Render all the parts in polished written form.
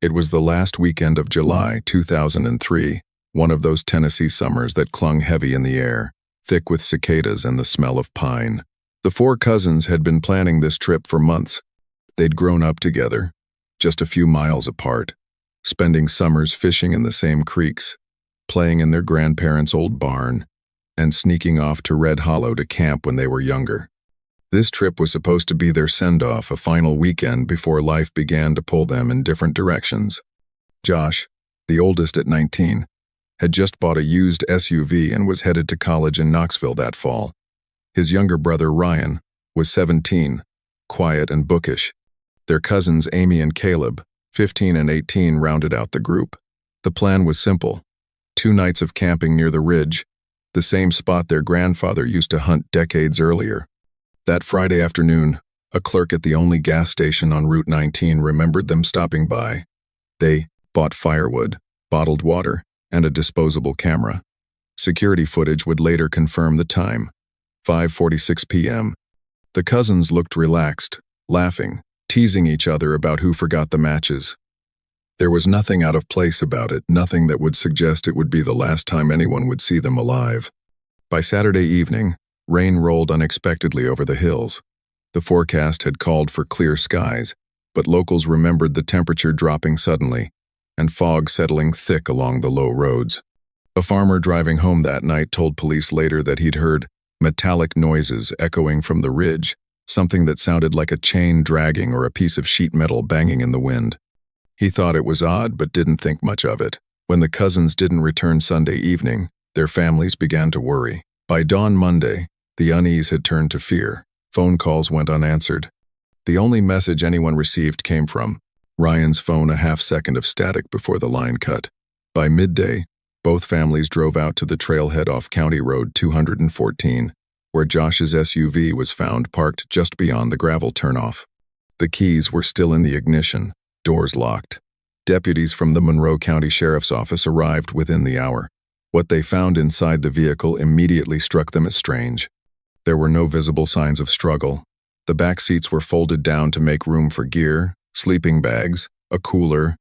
It was the last weekend of July 2003, one of those Tennessee summers that clung heavy in the air, thick with cicadas and the smell of pine. The four cousins had been planning this trip for months. They'd grown up together, just a few miles apart, spending summers fishing in the same creeks, playing in their grandparents' old barn, and sneaking off to Red Hollow to camp when they were younger. This trip was supposed to be their send-off, a final weekend before life began to pull them in different directions. Josh, the oldest at 19, had just bought a used SUV and was headed to college in Knoxville that fall. His younger brother, Ryan, was 17, quiet and bookish. Their cousins, Amy and Caleb, 15 and 18, rounded out the group. The plan was simple: 2 nights of camping near the ridge, the same spot their grandfather used to hunt decades earlier. That Friday afternoon, a clerk at the only gas station on Route 19 remembered them stopping by. They bought firewood, bottled water, and a disposable camera. Security footage would later confirm the time: 5:46 p.m. The cousins looked relaxed, laughing, teasing each other about who forgot the matches. There was nothing out of place about it, nothing that would suggest it would be the last time anyone would see them alive. By Saturday evening, rain rolled unexpectedly over the hills. The forecast had called for clear skies, but locals remembered the temperature dropping suddenly and fog settling thick along the low roads. A farmer driving home that night told police later that he'd heard metallic noises echoing from the ridge, something that sounded like a chain dragging or a piece of sheet metal banging in the wind. He thought it was odd but didn't think much of it. When the cousins didn't return Sunday evening, their families began to worry. By dawn Monday, the unease had turned to fear. Phone calls went unanswered. The only message anyone received came from Ryan's phone, a half-second of static before the line cut. By midday, both families drove out to the trailhead off County Road 214, where Josh's SUV was found parked just beyond the gravel turnoff. The keys were still in the ignition, doors locked. Deputies from the Monroe County Sheriff's Office arrived within the hour. What they found inside the vehicle immediately struck them as strange. There were no visible signs of struggle. The back seats were folded down to make room for gear, sleeping bags, a cooler,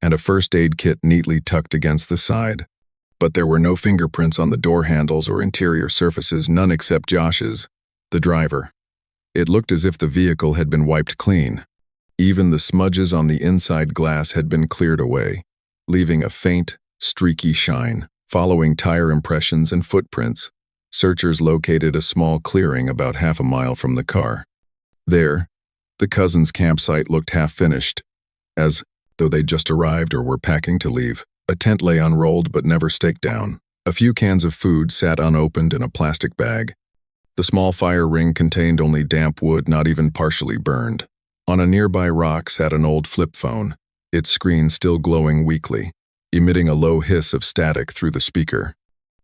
and a first aid kit neatly tucked against the side. But there were no fingerprints on the door handles or interior surfaces, none except Josh's, the driver. It looked as if the vehicle had been wiped clean. Even the smudges on the inside glass had been cleared away, leaving a faint, streaky shine. Following tire impressions and footprints, searchers located a small clearing about half a mile from the car. There, the cousins' campsite looked half-finished, as though they'd just arrived or were packing to leave. A tent lay unrolled but never staked down. A few cans of food sat unopened in a plastic bag. The small fire ring contained only damp wood, not even partially burned. On a nearby rock sat an old flip phone, its screen still glowing weakly, emitting a low hiss of static through the speaker.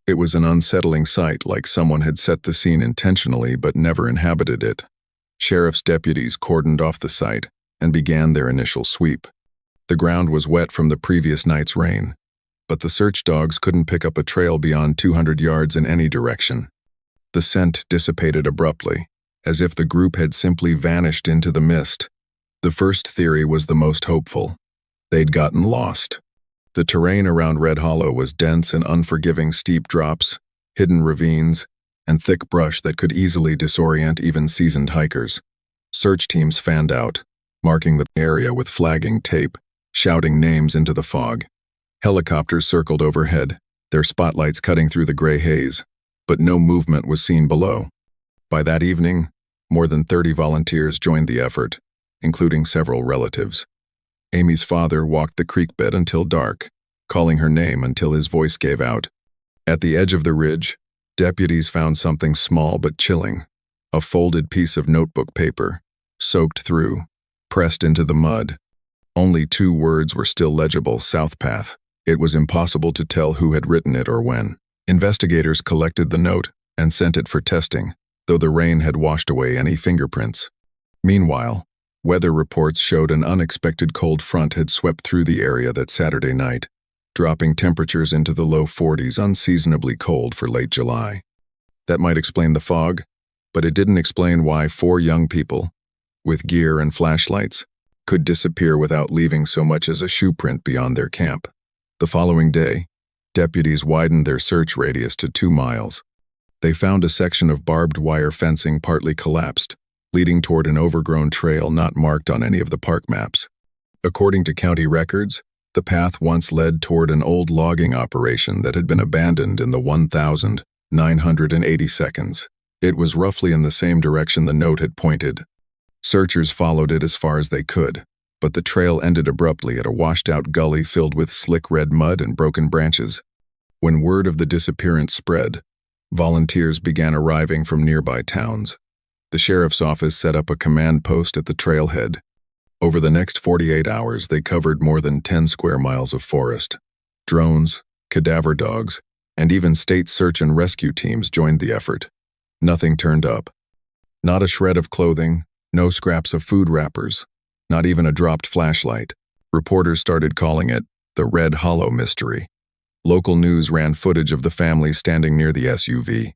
It was an unsettling sight, like someone had set the scene intentionally but never inhabited it. Sheriff's deputies cordoned off the site and began their initial sweep. The ground was wet from the previous night's rain, but the search dogs couldn't pick up a trail beyond 200 yards in any direction. The scent dissipated abruptly, as if the group had simply vanished into the mist. The first theory was the most hopeful. They'd gotten lost. The terrain around Red Hollow was dense and unforgiving: steep drops, hidden ravines, and thick brush that could easily disorient even seasoned hikers. Search teams fanned out, marking the area with flagging tape, shouting names into the fog. Helicopters circled overhead, their spotlights cutting through the gray haze, but no movement was seen below. By that evening, more than 30 volunteers joined the effort, including several relatives. Amy's father walked the creek bed until dark, calling her name until his voice gave out. At the edge of the ridge, deputies found something small but chilling: a folded piece of notebook paper, soaked through, pressed into the mud. Only 2 words were still legible: South Path. It was impossible to tell who had written it or when. Investigators collected the note and sent it for testing, though the rain had washed away any fingerprints. Meanwhile, weather reports showed an unexpected cold front had swept through the area that Saturday night, dropping temperatures into the low 40s, unseasonably cold for late July. That might explain the fog, but it didn't explain why 4 young people, with gear and flashlights, could disappear without leaving so much as a shoe print beyond their camp. The following day, deputies widened their search radius to 2 miles. They found a section of barbed wire fencing partly collapsed, leading toward an overgrown trail not marked on any of the park maps. According to county records, the path once led toward an old logging operation that had been abandoned in the 1980 seconds. It was roughly in the same direction the note had pointed. Searchers followed it as far as they could, but the trail ended abruptly at a washed-out gully filled with slick red mud and broken branches. When word of the disappearance spread, volunteers began arriving from nearby towns. The sheriff's office set up a command post at the trailhead. Over the next 48 hours, they covered more than 10 square miles of forest. Drones, cadaver dogs, and even state search and rescue teams joined the effort. Nothing turned up. Not a shred of clothing, no scraps of food wrappers, not even a dropped flashlight. Reporters started calling it the Red Hollow Mystery. Local news ran footage of the family standing near the SUV,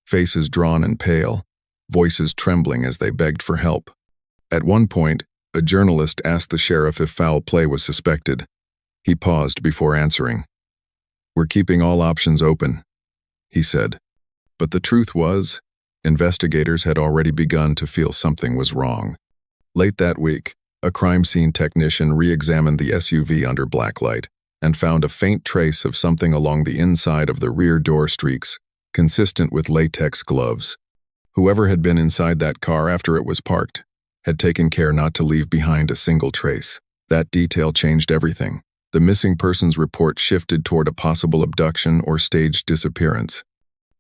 faces drawn and pale, voices trembling as they begged for help. At one point, a journalist asked the sheriff if foul play was suspected. He paused before answering. "We're keeping all options open," he said. But the truth was, investigators had already begun to feel something was wrong. Late that week, a crime scene technician re-examined the SUV under blacklight and found a faint trace of something along the inside of the rear door streaks, consistent with latex gloves. Whoever had been inside that car after it was parked had taken care not to leave behind a single trace. That detail changed everything. The missing persons report shifted toward a possible abduction or staged disappearance.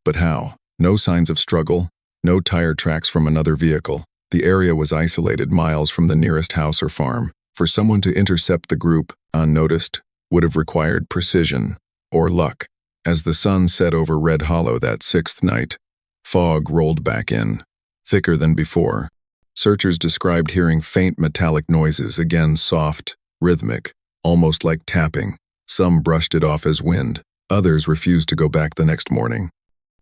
But how? No signs of struggle, no tire tracks from another vehicle. The area was isolated miles from the nearest house or farm. For someone to intercept the group, unnoticed, would have required precision or luck. As the sun set over Red Hollow that 6th night, fog rolled back in, thicker than before. Searchers described hearing faint metallic noises, again soft, rhythmic, almost like tapping. Some brushed it off as wind. Others refused to go back the next morning.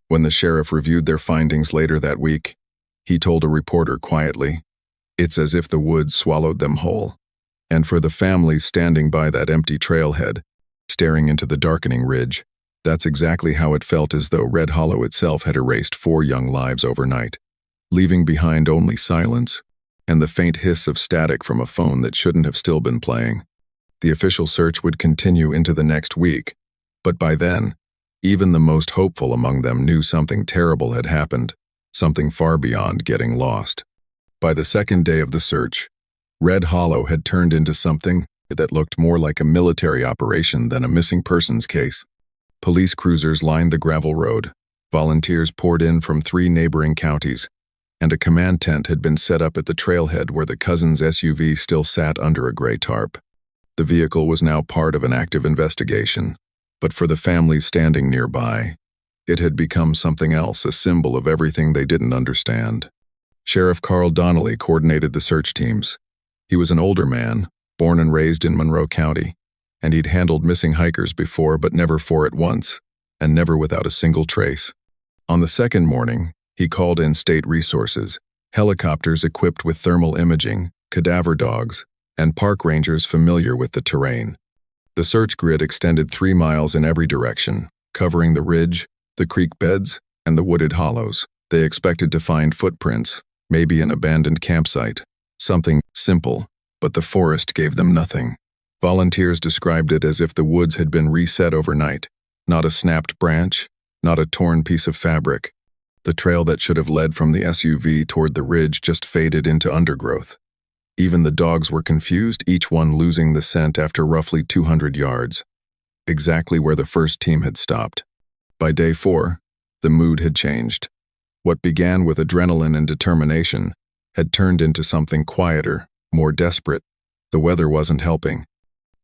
When the sheriff reviewed their findings later that week, he told a reporter quietly, "It's as if the woods swallowed them whole." And for the families standing by that empty trailhead, staring into the darkening ridge, that's exactly how it felt, as though Red Hollow itself had erased 4 young lives overnight, leaving behind only silence and the faint hiss of static from a phone that shouldn't have still been playing. The official search would continue into the next week, but by then, even the most hopeful among them knew something terrible had happened, something far beyond getting lost. By the second day of the search, Red Hollow had turned into something that looked more like a military operation than a missing persons case. Police cruisers lined the gravel road, volunteers poured in from 3 neighboring counties, and a command tent had been set up at the trailhead where the cousins' SUV still sat under a gray tarp. The vehicle was now part of an active investigation, but for the families standing nearby, it had become something else, a symbol of everything they didn't understand. Sheriff Carl Donnelly coordinated the search teams. He was an older man, born and raised in Monroe County, and he'd handled missing hikers before, but never 4 at once, and never without a single trace. On the second morning, he called in state resources, helicopters equipped with thermal imaging, cadaver dogs, and park rangers familiar with the terrain. The search grid extended 3 miles in every direction, covering the ridge, the creek beds, and the wooded hollows. They expected to find footprints, maybe an abandoned campsite, something simple, but the forest gave them nothing. Volunteers described it as if the woods had been reset overnight. Not a snapped branch, not a torn piece of fabric. The trail that should have led from the SUV toward the ridge just faded into undergrowth. Even the dogs were confused, each one losing the scent after roughly 200 yards, exactly where the first team had stopped. By day 4, the mood had changed. What began with adrenaline and determination had turned into something quieter, more desperate. The weather wasn't helping.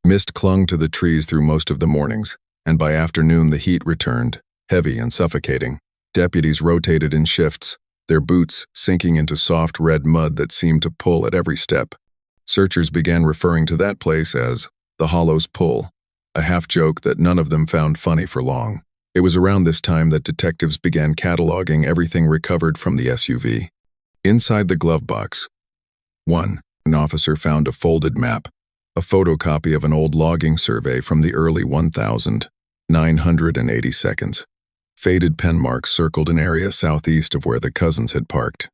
Mist clung to the trees through most of the mornings, and by afternoon the heat returned, heavy and suffocating. Deputies rotated in shifts, their boots sinking into soft red mud that seemed to pull at every step. Searchers began referring to that place as the Hollow's Pull, a half-joke that none of them found funny for long. It was around this time that detectives began cataloging everything recovered from the SUV. Inside the glove box, 1. An officer found a folded map, a photocopy of an old logging survey from the early 1982. Faded pen marks circled an area southeast of where the cousins had parked.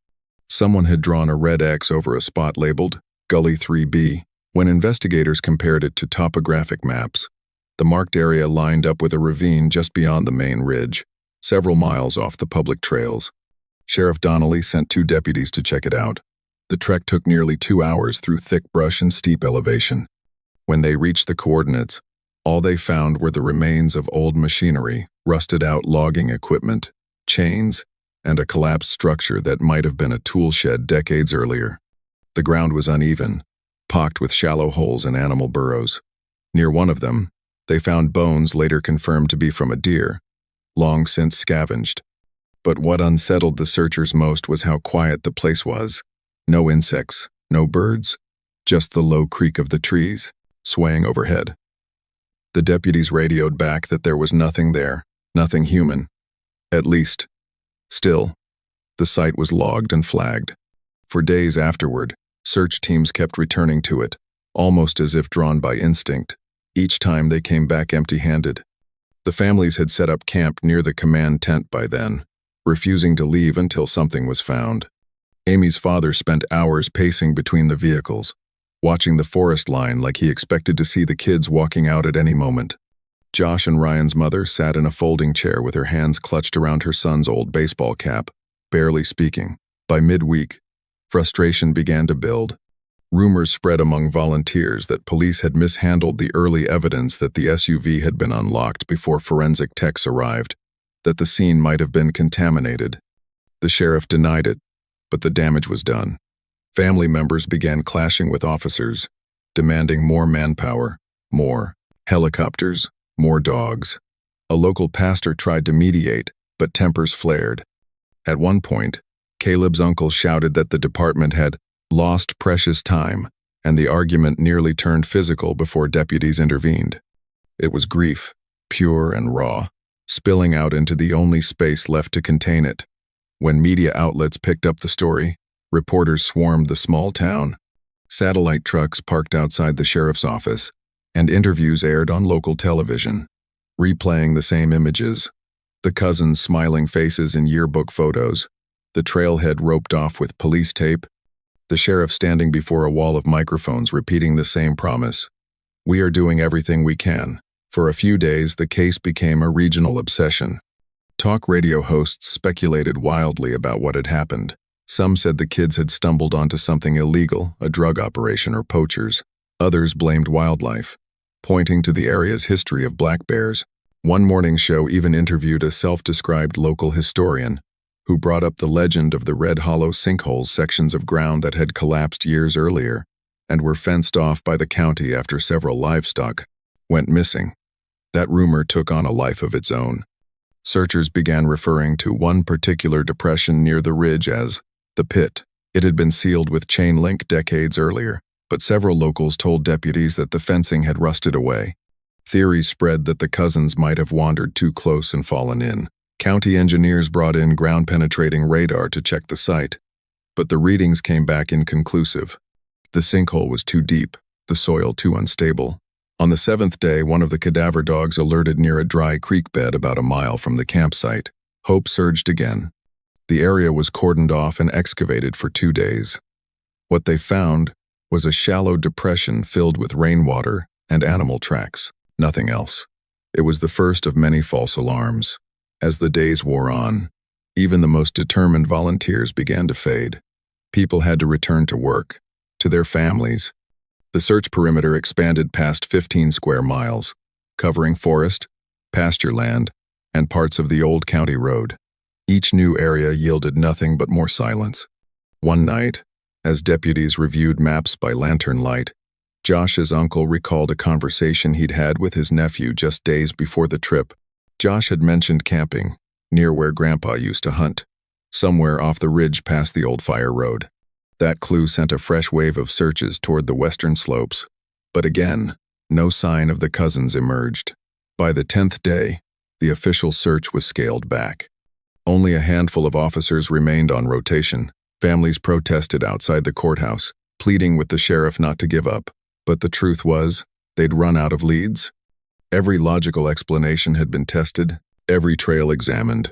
Someone had drawn a red X over a spot labeled Gully 3B. When investigators compared it to topographic maps, the marked area lined up with a ravine just beyond the main ridge, several miles off the public trails. Sheriff Donnelly sent 2 deputies to check it out. The trek took nearly 2 hours through thick brush and steep elevation. When they reached the coordinates, all they found were the remains of old machinery, rusted-out logging equipment, chains, and a collapsed structure that might have been a tool shed decades earlier. The ground was uneven, pocked with shallow holes and animal burrows. Near one of them, they found bones later confirmed to be from a deer, long since scavenged. But what unsettled the searchers most was how quiet the place was. No insects, no birds, just the low creak of the trees, swaying overhead. The deputies radioed back that there was nothing there, nothing human. At least. Still, the site was logged and flagged. For days afterward, search teams kept returning to it, almost as if drawn by instinct. Each time they came back empty-handed. The families had set up camp near the command tent by then, refusing to leave until something was found. Amy's father spent hours pacing between the vehicles, watching the forest line like he expected to see the kids walking out at any moment. Josh and Ryan's mother sat in a folding chair with her hands clutched around her son's old baseball cap, barely speaking. By midweek, frustration began to build. Rumors spread among volunteers that police had mishandled the early evidence, that the SUV had been unlocked before forensic techs arrived, that the scene might have been contaminated. The sheriff denied it, but the damage was done. Family members began clashing with officers, demanding more manpower, more helicopters, more dogs. A local pastor tried to mediate, but tempers flared. At one point, Caleb's uncle shouted that the department had lost precious time, and the argument nearly turned physical before deputies intervened. It was grief, pure and raw, spilling out into the only space left to contain it. When media outlets picked up the story, reporters swarmed the small town. Satellite trucks parked outside the sheriff's office, and interviews aired on local television, replaying the same images. The cousins' smiling faces in yearbook photos, the trailhead roped off with police tape, the sheriff standing before a wall of microphones repeating the same promise. "We are doing everything we can." For a few days, the case became a regional obsession. Talk radio hosts speculated wildly about what had happened. Some said the kids had stumbled onto something illegal, a drug operation or poachers. Others blamed wildlife, pointing to the area's history of black bears. One morning show even interviewed a self-described local historian, who brought up the legend of the Red Hollow sinkholes, sections of ground that had collapsed years earlier and were fenced off by the county after several livestock went missing. That rumor took on a life of its own. Searchers began referring to one particular depression near the ridge as the pit. It had been sealed with chain link decades earlier, but several locals told deputies that the fencing had rusted away. Theories spread that the cousins might have wandered too close and fallen in. County engineers brought in ground-penetrating radar to check the site, but the readings came back inconclusive. The sinkhole was too deep, the soil too unstable. On the 7th day, one of the cadaver dogs alerted near a dry creek bed about a mile from the campsite. Hope surged again. The area was cordoned off and excavated for 2 days. What they found was a shallow depression filled with rainwater and animal tracks, nothing else. It was the first of many false alarms. As the days wore on, even the most determined volunteers began to fade. People had to return to work, to their families. The search perimeter expanded past 15 square miles, covering forest, pasture land, and parts of the old county road. Each new area yielded nothing but more silence. One night, as deputies reviewed maps by lantern light, Josh's uncle recalled a conversation he'd had with his nephew just days before the trip. Josh had mentioned camping, near where Grandpa used to hunt, somewhere off the ridge past the old fire road. That clue sent a fresh wave of searches toward the western slopes. But again, no sign of the cousins emerged. By the 10th day, the official search was scaled back. Only a handful of officers remained on rotation. Families protested outside the courthouse, pleading with the sheriff not to give up. But the truth was, they'd run out of leads. Every logical explanation had been tested, every trail examined,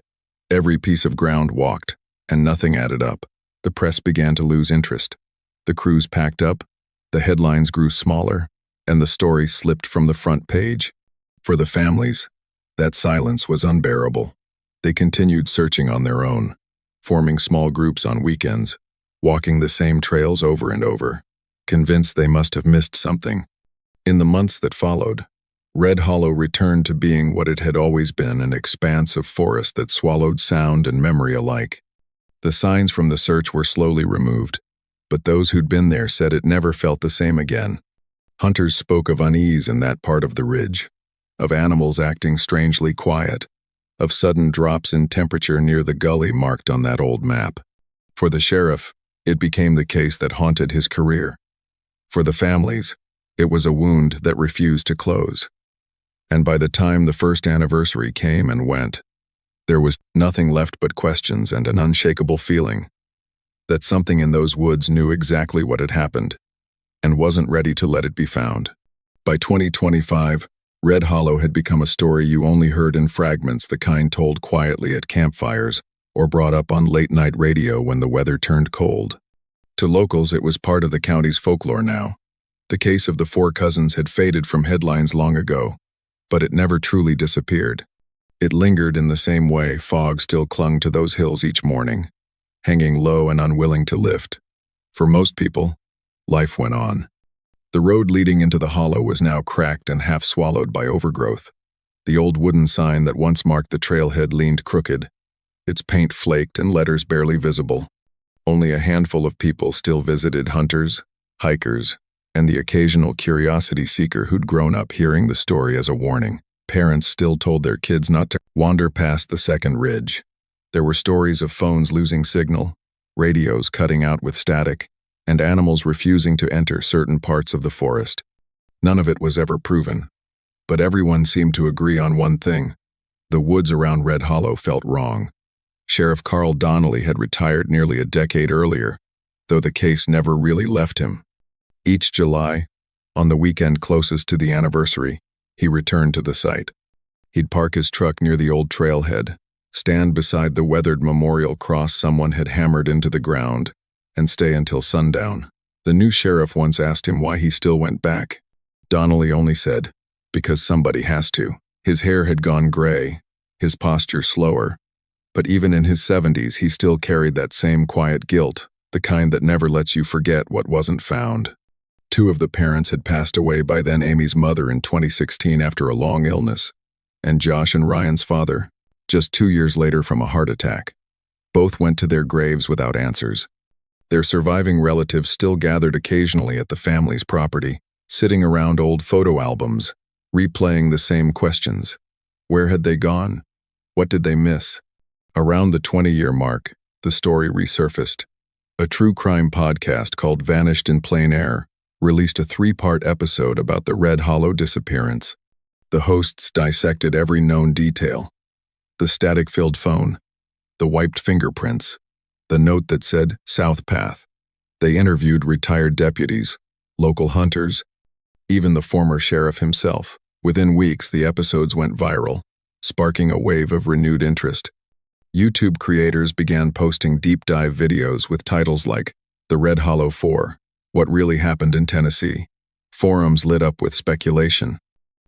every piece of ground walked, and nothing added up. The press began to lose interest. The crews packed up, the headlines grew smaller, and the story slipped from the front page. For the families, that silence was unbearable. They continued searching on their own, forming small groups on weekends, walking the same trails over and over, convinced they must have missed something. In the months that followed, Red Hollow returned to being what it had always been, an expanse of forest that swallowed sound and memory alike. The signs from the search were slowly removed, but those who'd been there said it never felt the same again. Hunters spoke of unease in that part of the ridge, of animals acting strangely quiet, of sudden drops in temperature near the gully marked on that old map. For the sheriff, it became the case that haunted his career. For the families, it was a wound that refused to close. And by the time the first anniversary came and went, there was nothing left but questions and an unshakable feeling that something in those woods knew exactly what had happened and wasn't ready to let it be found. By 2025, Red Hollow had become a story you only heard in fragments, the kind told quietly at campfires or brought up on late-night radio when the weather turned cold. To locals, it was part of the county's folklore now. The case of the four cousins had faded from headlines long ago, but it never truly disappeared. It lingered in the same way fog still clung to those hills each morning, hanging low and unwilling to lift. For most people, life went on. The road leading into the hollow was now cracked and half swallowed by overgrowth. The old wooden sign that once marked the trailhead leaned crooked, its paint flaked and letters barely visible. Only a handful of people still visited, hunters, hikers, and the occasional curiosity seeker who'd grown up hearing the story as a warning. Parents still told their kids not to wander past the second ridge. There were stories of phones losing signal, radios cutting out with static, and animals refusing to enter certain parts of the forest. None of it was ever proven, but everyone seemed to agree on one thing: the woods around Red Hollow felt wrong. Sheriff Carl Donnelly had retired nearly a decade earlier, though the case never really left him. Each July, on the weekend closest to the anniversary, he returned to the site. He'd park his truck near the old trailhead, stand beside the weathered memorial cross someone had hammered into the ground, and stay until sundown. The new sheriff once asked him why he still went back. Donnelly only said, "Because somebody has to." His hair had gone gray, his posture slower, but even in his 70s he still carried that same quiet guilt, the kind that never lets you forget what wasn't found. Two of the parents had passed away by then: Amy's mother in 2016 after a long illness, and Josh and Ryan's father, just 2 years later from a heart attack. Both went to their graves without answers. Their surviving relatives still gathered occasionally at the family's property, sitting around old photo albums, replaying the same questions. Where had they gone? What did they miss? Around the 20-year mark, the story resurfaced. A true crime podcast called Vanished in Plain Air released a 3-part episode about the Red Hollow disappearance. The hosts dissected every known detail: the static-filled phone, the wiped fingerprints, the note that said South Path. They interviewed retired deputies, local hunters, even the former sheriff himself. Within weeks, the episodes went viral, sparking a wave of renewed interest. YouTube creators began posting deep-dive videos with titles like The Red Hollow 4, What Really Happened in Tennessee. Forums lit up with speculation.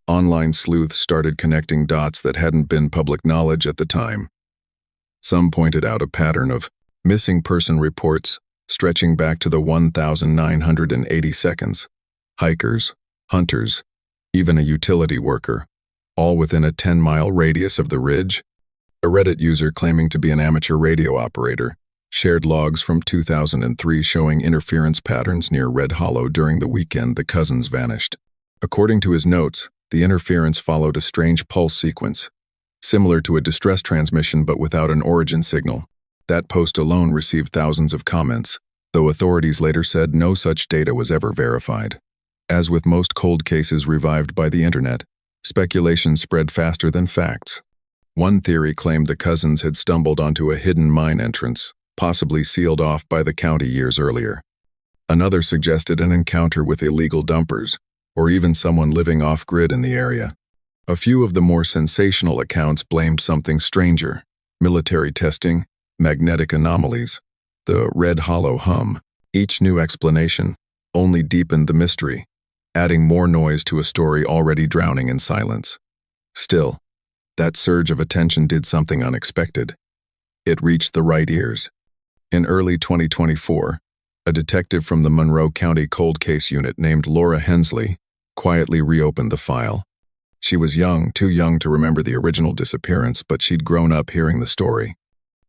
Online sleuths started connecting dots that hadn't been public knowledge at the time. Some pointed out a pattern of missing person reports stretching back to the 1,980 seconds. Hikers, hunters, even a utility worker, all within a 10-mile radius of the ridge. A Reddit user claiming to be an amateur radio operator shared logs from 2003 showing interference patterns near Red Hollow during the weekend the cousins vanished. According to his notes, the interference followed a strange pulse sequence, similar to a distress transmission but without an origin signal. That post alone received thousands of comments, though authorities later said no such data was ever verified. As with most cold cases revived by the internet, speculation spread faster than facts. One theory claimed the cousins had stumbled onto a hidden mine entrance, possibly sealed off by the county years earlier. Another suggested an encounter with illegal dumpers, or even someone living off-grid in the area. A few of the more sensational accounts blamed something stranger: military testing, magnetic anomalies, the red hollow hum. Each new explanation only deepened the mystery, adding more noise to a story already drowning in silence. Still, that surge of attention did something unexpected. It reached the right ears. In early 2024, a detective from the Monroe County Cold Case Unit named Laura Hensley quietly reopened the file. She was young, too young to remember the original disappearance, but she'd grown up hearing the story.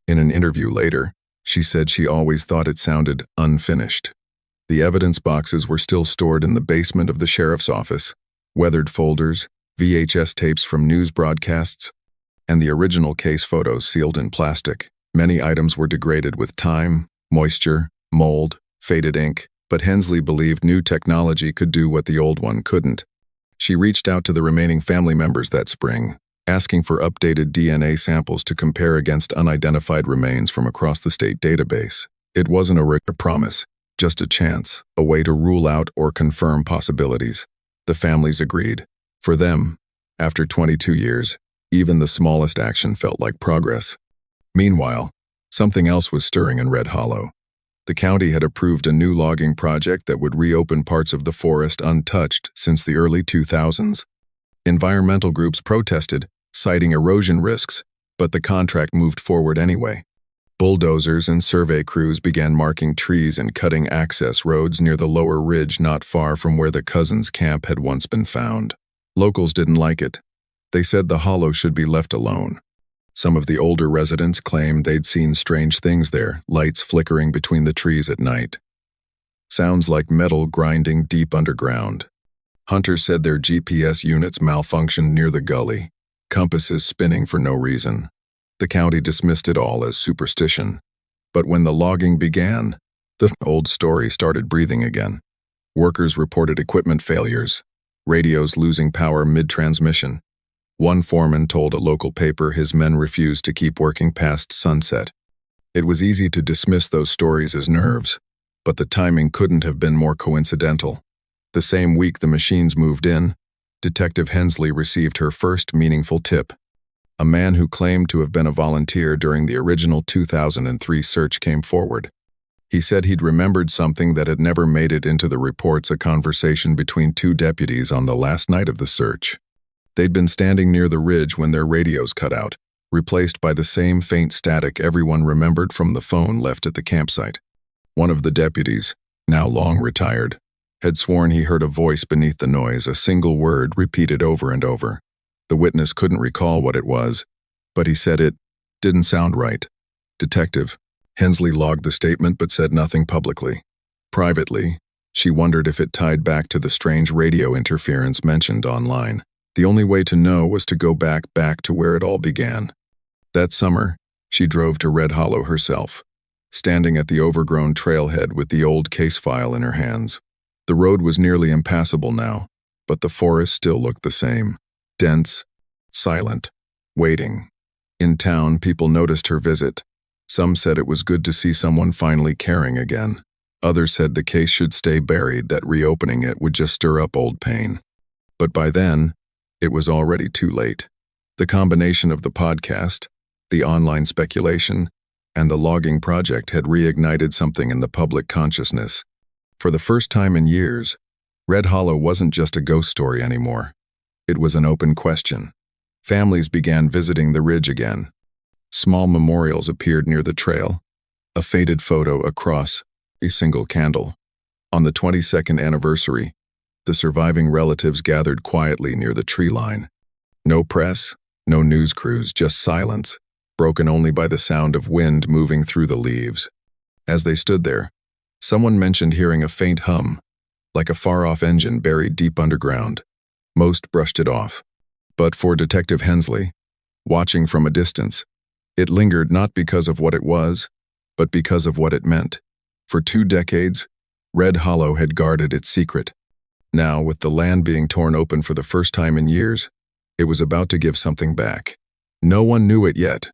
In an interview later, she said she always thought it sounded unfinished. The evidence boxes were still stored in the basement of the sheriff's office, weathered folders, VHS tapes from news broadcasts, and the original case photos sealed in plastic. Many items were degraded with time, moisture, mold, faded ink, but Hensley believed new technology could do what the old one couldn't. She reached out to the remaining family members that spring, asking for updated DNA samples to compare against unidentified remains from across the state database. It wasn't a promise, just a chance, a way to rule out or confirm possibilities. The families agreed. For them, after 22 years, even the smallest action felt like progress. Meanwhile, something else was stirring in Red Hollow. The county had approved a new logging project that would reopen parts of the forest untouched since the early 2000s. Environmental groups protested, citing erosion risks, but the contract moved forward anyway. Bulldozers and survey crews began marking trees and cutting access roads near the lower ridge not far from where the Cousins' camp had once been found. Locals didn't like it. They said the hollow should be left alone. Some of the older residents claimed they'd seen strange things there, lights flickering between the trees at night. Sounds like metal grinding deep underground. Hunters said their GPS units malfunctioned near the gully, compasses spinning for no reason. The county dismissed it all as superstition. But when the logging began, the old story started breathing again. Workers reported equipment failures, radios losing power mid-transmission. One foreman told a local paper his men refused to keep working past sunset. It was easy to dismiss those stories as nerves, but the timing couldn't have been more coincidental. The same week the machines moved in, Detective Hensley received her first meaningful tip. A man who claimed to have been a volunteer during the original 2003 search came forward. He said he'd remembered something that had never made it into the reports: a conversation between two deputies on the last night of the search. They'd been standing near the ridge when their radios cut out, replaced by the same faint static everyone remembered from the phone left at the campsite. One of the deputies, now long retired, had sworn he heard a voice beneath the noise, a single word repeated over and over. The witness couldn't recall what it was, but he said it didn't sound right. Detective Hensley logged the statement but said nothing publicly. Privately, she wondered if it tied back to the strange radio interference mentioned online. The only way to know was to go back to where it all began. That summer, she drove to Red Hollow herself, standing at the overgrown trailhead with the old case file in her hands. The road was nearly impassable now, but the forest still looked the same, dense, silent, waiting. In town, people noticed her visit. Some said it was good to see someone finally caring again. Others said the case should stay buried, that reopening it would just stir up old pain. But by then, it was already too late. The combination of the podcast, the online speculation, and the logging project had reignited something in the public consciousness. For the first time in years, Red Hollow wasn't just a ghost story anymore. It was an open question. Families began visiting the ridge again. Small memorials appeared near the trail, a faded photo across a single candle. On the 22nd anniversary, the surviving relatives gathered quietly near the tree line. No press, no news crews, just silence, broken only by the sound of wind moving through the leaves. As they stood there, someone mentioned hearing a faint hum, like a far-off engine buried deep underground. Most brushed it off. But for Detective Hensley, watching from a distance, it lingered, not because of what it was, but because of what it meant. For 2 decades, Red Hollow had guarded its secret. Now, with the land being torn open for the first time in years, it was about to give something back. No one knew it yet,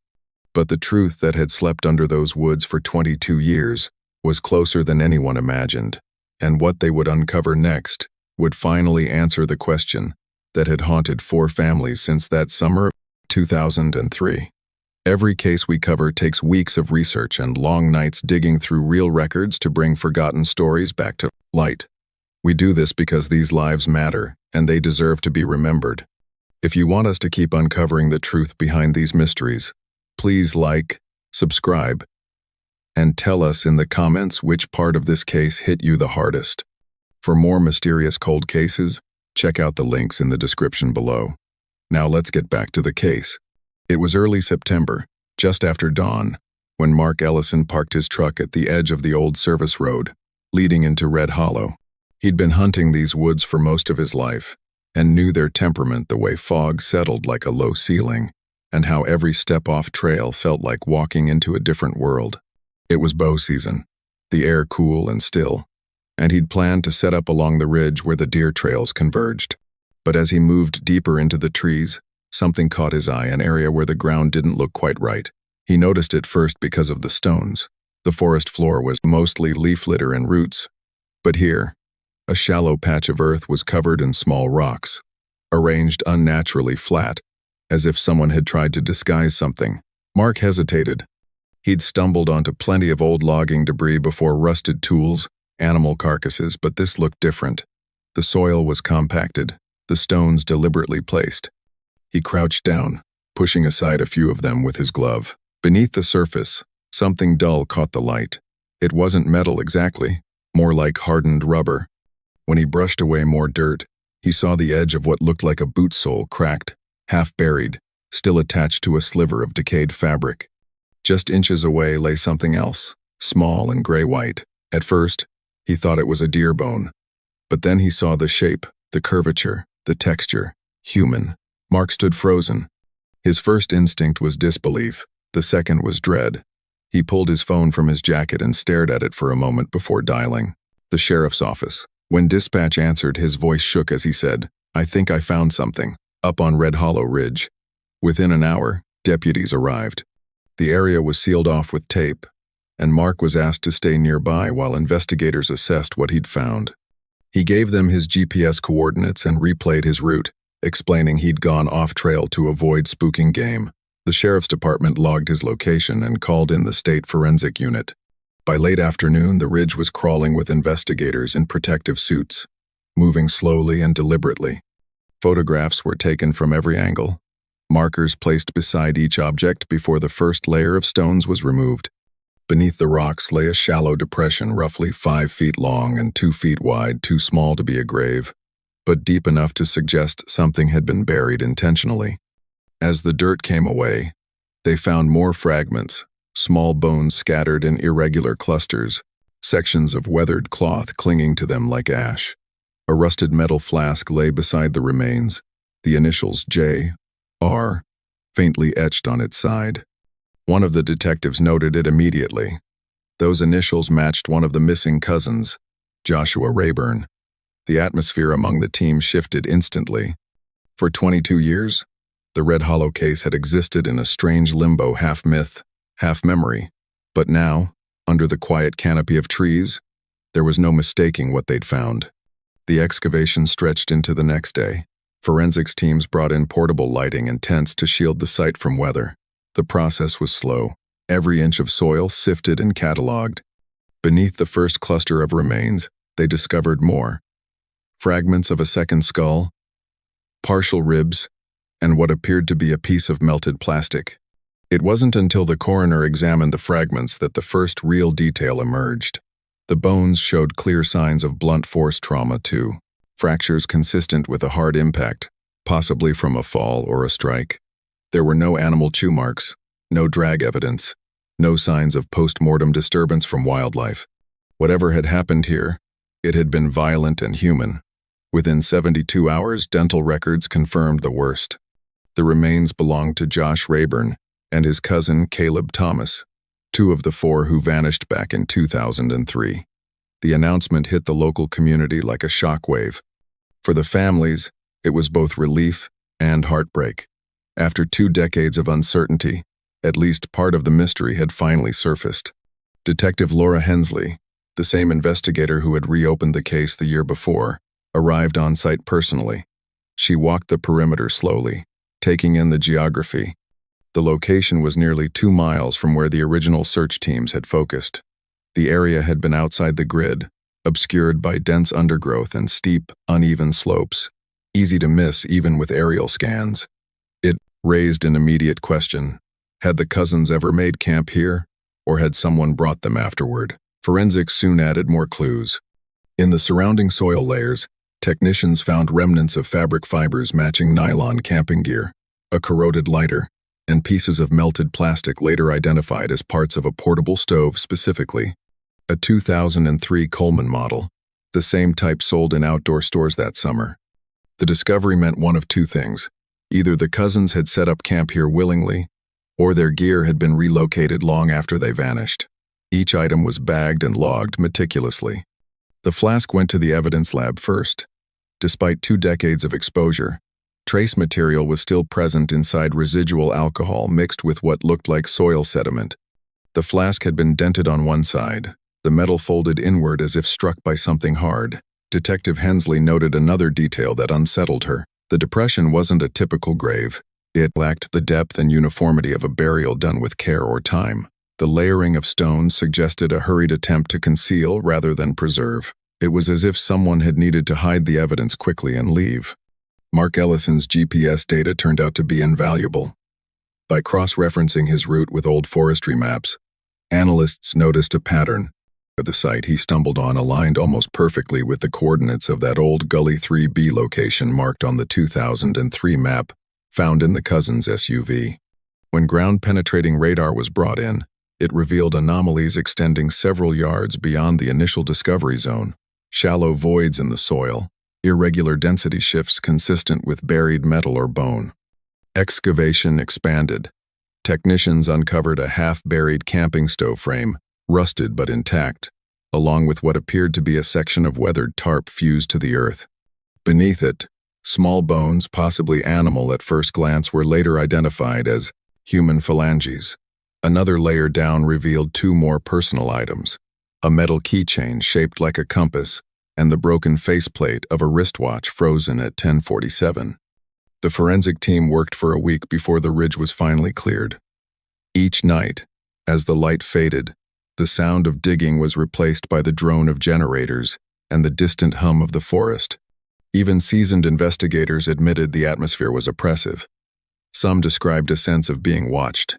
but the truth that had slept under those woods for 22 years was closer than anyone imagined. and what they would uncover next would finally answer the question that had haunted 4 families since that summer of 2003. Every case we cover takes weeks of research and long nights digging through real records to bring forgotten stories back to light. We do this because these lives matter, and they deserve to be remembered. If you want us to keep uncovering the truth behind these mysteries, please like, subscribe, and tell us in the comments which part of this case hit you the hardest. For more mysterious cold cases, check out the links in the description below. Now let's get back to the case. It was early September, just after dawn, when Mark Ellison parked his truck at the edge of the old service road, leading into Red Hollow. He'd been hunting these woods for most of his life, and knew their temperament the way fog settled like a low ceiling, and how every step off trail felt like walking into a different world. It was bow season, the air cool and still, and he'd planned to set up along the ridge where the deer trails converged. But as he moved deeper into the trees, something caught his eye, an area where the ground didn't look quite right. He noticed it first because of the stones. The forest floor was mostly leaf litter and roots, but here, a shallow patch of earth was covered in small rocks, arranged unnaturally flat, as if someone had tried to disguise something. Mark hesitated. He'd stumbled onto plenty of old logging debris before, rusted tools, animal carcasses, but this looked different. The soil was compacted, the stones deliberately placed. He crouched down, pushing aside a few of them with his glove. Beneath the surface, something dull caught the light. It wasn't metal exactly, more like hardened rubber. When he brushed away more dirt, he saw the edge of what looked like a boot sole cracked, half buried, still attached to a sliver of decayed fabric. Just inches away lay something else, small and gray-white. At first, he thought it was a deer bone. But then he saw the shape, the curvature, the texture. Human. Mark stood frozen. His first instinct was disbelief. The second was dread. He pulled his phone from his jacket and stared at it for a moment before dialing. The sheriff's office. When dispatch answered, his voice shook as he said, "I think I found something, up on Red Hollow Ridge." Within an hour, deputies arrived. The area was sealed off with tape, and Mark was asked to stay nearby while investigators assessed what he'd found. He gave them his GPS coordinates and replayed his route, explaining he'd gone off-trail to avoid spooking game. The sheriff's department logged his location and called in the state forensic unit. By late afternoon, the ridge was crawling with investigators in protective suits, moving slowly and deliberately. Photographs were taken from every angle, markers placed beside each object before the first layer of stones was removed. Beneath the rocks lay a shallow depression roughly 5 feet long and 2 feet wide, too small to be a grave, but deep enough to suggest something had been buried intentionally. As the dirt came away, they found more fragments, small bones scattered in irregular clusters, sections of weathered cloth clinging to them like ash. A rusted metal flask lay beside the remains, the initials J.R. faintly etched on its side. One of the detectives noted it immediately. Those initials matched one of the missing cousins, Joshua Rayburn. The atmosphere among the team shifted instantly. For 22 years, the Red Hollow case had existed in a strange limbo, half myth, half memory. But now, under the quiet canopy of trees, there was no mistaking what they'd found. The excavation stretched into the next day. Forensics teams brought in portable lighting and tents to shield the site from weather. The process was slow. Every inch of soil sifted and catalogued. Beneath the first cluster of remains, they discovered more. Fragments of a second skull, partial ribs, and what appeared to be a piece of melted plastic. It wasn't until the coroner examined the fragments that the first real detail emerged. The bones showed clear signs of blunt force trauma too, fractures consistent with a hard impact, possibly from a fall or a strike. There were no animal chew marks, no drag evidence, no signs of post-mortem disturbance from wildlife. Whatever had happened here, it had been violent and human. Within 72 hours, dental records confirmed the worst. The remains belonged to Josh Rayburn and his cousin Caleb Thomas, 2 of the 4 who vanished back in 2003. The announcement hit the local community like a shockwave. For the families, it was both relief and heartbreak. After 2 decades of uncertainty, at least part of the mystery had finally surfaced. Detective Laura Hensley, The same investigator who had reopened the case the year before arrived on site personally. She walked the perimeter slowly, taking in the geography. The location was nearly 2 miles from where the original search teams had focused. The area had been outside the grid, obscured by dense undergrowth and steep, uneven slopes, easy to miss even with aerial scans. It raised an immediate question. Had the cousins ever made camp here, or had someone brought them afterward? Forensics soon added more clues. In the surrounding soil layers, technicians found remnants of fabric fibers matching nylon camping gear, a corroded lighter, and pieces of melted plastic later identified as parts of a portable stove specifically. A 2003 Coleman model, the same type sold in outdoor stores that summer. The discovery meant one of two things. Either the cousins had set up camp here willingly, or their gear had been relocated long after they vanished. Each item was bagged and logged meticulously. The flask went to the evidence lab first. Despite 2 decades of exposure, trace material was still present inside residual alcohol mixed with what looked like soil sediment. The flask had been dented on one side, the metal folded inward as if struck by something hard. Detective Hensley noted another detail that unsettled her. The depression wasn't a typical grave. It lacked the depth and uniformity of a burial done with care or time. The layering of stones suggested a hurried attempt to conceal rather than preserve. It was as if someone had needed to hide the evidence quickly and leave. Mark Ellison's GPS data turned out to be invaluable. By cross-referencing his route with old forestry maps, analysts noticed a pattern. The site he stumbled on aligned almost perfectly with the coordinates of that old Gully 3B location marked on the 2003 map found in the cousins' SUV. When ground-penetrating radar was brought in, it revealed anomalies extending several yards beyond the initial discovery zone, shallow voids in the soil, irregular density shifts consistent with buried metal or bone. Excavation expanded. Technicians uncovered a half-buried camping stove frame, rusted but intact, along with what appeared to be a section of weathered tarp fused to the earth. Beneath it, small bones, possibly animal at first glance, were later identified as human phalanges. Another layer down revealed 2 more personal items, a metal keychain shaped like a compass, and the broken faceplate of a wristwatch frozen at 10:47. The forensic team worked for a week before the ridge was finally cleared. Each night, as the light faded, the sound of digging was replaced by the drone of generators and the distant hum of the forest. Even seasoned investigators admitted the atmosphere was oppressive. Some described a sense of being watched,